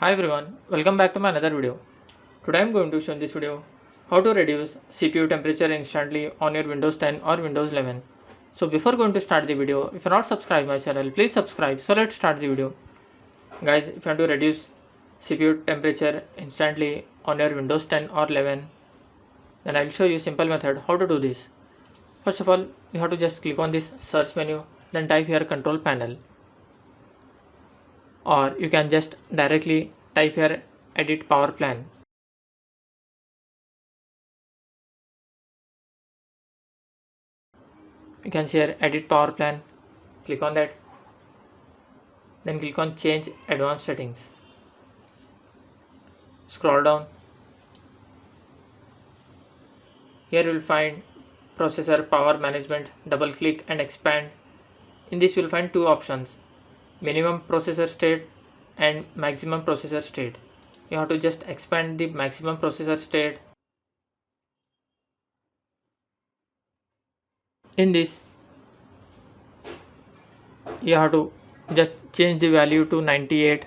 Hi everyone, welcome back to my another video. Today I am going to show in this video how to reduce CPU temperature instantly on your Windows 10 or Windows 11. So before going to start the video, if you are not subscribed my channel, please subscribe. So let's start the video. Guys, if you want to reduce CPU temperature instantly on your Windows 10 or 11, then I will show you simple method how to do this. First of all, you have to just click on this search menu, then type here control panel, or you can just directly type here edit power plan. You can see here edit power plan, click on that, then click on change advanced settings, scroll down, here you will find processor power management, double click and expand. In this you will find two options, minimum processor state and maximum processor state. You have to just expand the maximum processor state. In this you have to just change the value to 98.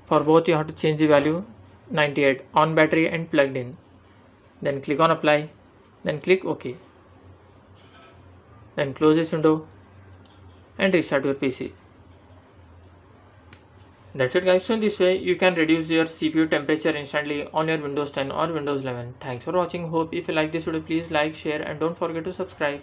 For both you have to change the value 98 on battery and plugged in. Then click on apply, then click OK. Then close this window and restart your PC. That's it guys. So in this way you can reduce your CPU temperature instantly on your Windows 10 or Windows 11. Thanks for watching. Hope if you like this video, please like, share and don't forget to subscribe.